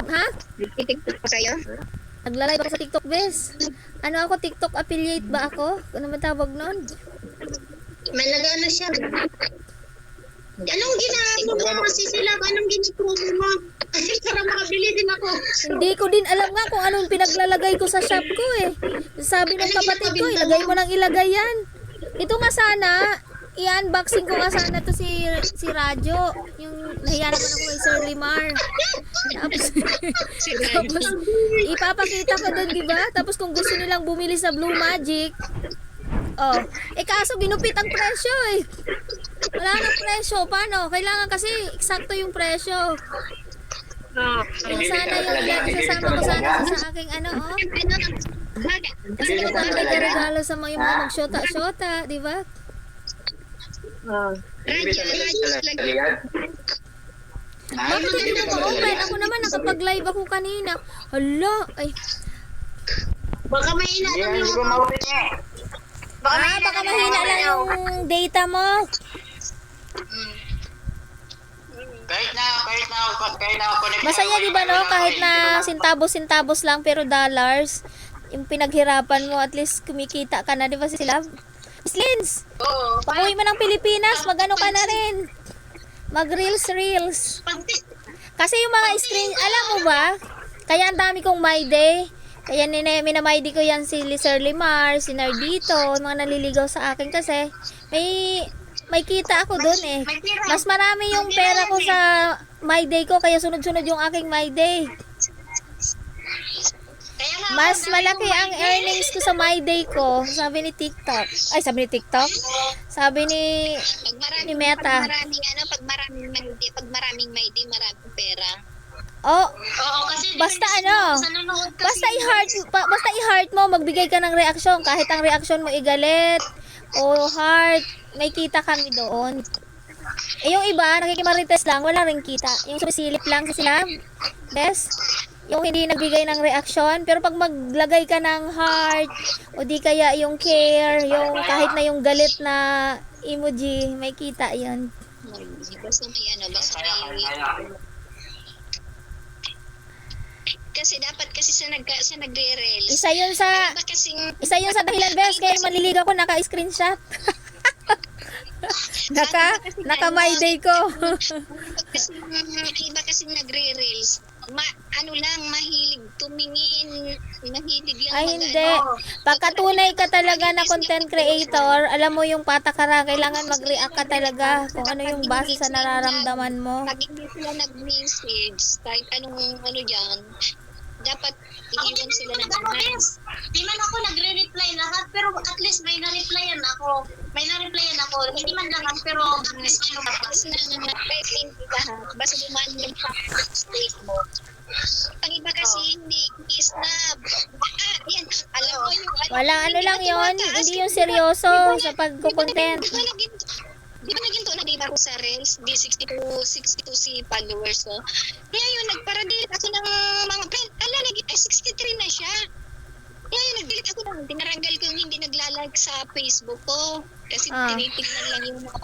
Ha? Nagtitiktok pa kayo? Nagla-live ako sa TikTok, bes. Ano ako, TikTok affiliate ba ako? Ano man tawag nun? May nag-ano siya. Anong ginagawa mo kasi sila? Anong ginagawa mo? Para makabili din ako. Hindi ko din alam nga kung anong pinaglalagay ko sa shop ko eh. Sabi ng kapatid ko, ilagay mo nang ilagay yan. Ito nga sana, i-unboxing ko nga sana to si Radyo. Yung nahiya naman ako kay Sir Limar. Tapos ipapakita ko doon, di ba? Tapos kung gusto nilang bumili sa Blue Magic, kaso ginupit ang presyo eh. Wala nang presyo. Paano? Kailangan kasi eksakto yung presyo. Kung sana yung isasama ko sana sa aking kasi maganda regalo sa mga magsyota-syota, di ba? Bakit hindi mo ma-open? Ako naman nakapag-live ako kanina. Hala, ay. Baka may inaano mo. Baka mahina lang yung data mo. Kahit na connect. Masaya di ba no? Kahit na sintabos lang pero dollars. Yung pinaghirapan mo, at least kumikita ka na, di ba sila? Miss Lins, pag-uwi mo ng Pilipinas, mag-ano ka na rin. Mag-reels. Kasi yung mga screen, alam mo ba? Kaya ang dami kong my day. Kaya minamay-day ko yan si Sir Limar, si Nardito, mga naliligaw sa akin kasi may kita ako dun eh. Mas marami yung pera ko sa my day ko, kaya sunod-sunod yung aking my day. Mas malaki ang earnings ko sa my day ko, sabi ni TikTok. Ay, sabi ni TikTok? Sabi ni Meta. Pag maraming may day, maraming pera. Oo, kasi basta i-heart mo, magbigay ka ng reaksyon. Kahit ang reaksyon mo igalit o heart, may kita kami doon. Yung iba, nakikimarites lang, wala rin kita. Yung sumisilip lang sila, best. Yung hindi nagbigay ng reaksyon, pero pag maglagay ka ng heart, o di kaya yung care, yung kahit na yung galit na emoji, may kita yun. Basta may kasi dapat kasi sa nagre-reels. Isa yun sa dahilan, best, kaya maliligaw ko naka-screenshot. naka my day ko. Kasi iba kasi nagre-reels. Mahilig tumingin, mahilig lang Ay, hindi. Pagkatunay ka talaga na content creator, alam mo yung patakaran, kailangan mag-react ka talaga kung ano yung base sa nararamdaman mo. Pag hindi sila nag-message, kahit anong dyan, dapat iiwan sila ng comments. Di man ako nagre-reply lahat, pero at least may na-replyan ako. Hindi man lahat, pero basta na-reply lahat. Basta dumaan yung mistake mo. Ang iba kasi hindi snap. Yan. Alam mo yung Wala, ano lang yon, hindi yung seryoso sa pagkukontent. Di ba naging to na diba ako sa Reels? Di 62 si followers ko. Kaya yun, nagpa-delete ako ng mga friend. 63 na siya. Kaya yun, nag-delete ako tinaranggal ko yung hindi naglalag sa Facebook ko. Kasi tinitignan lang yung mga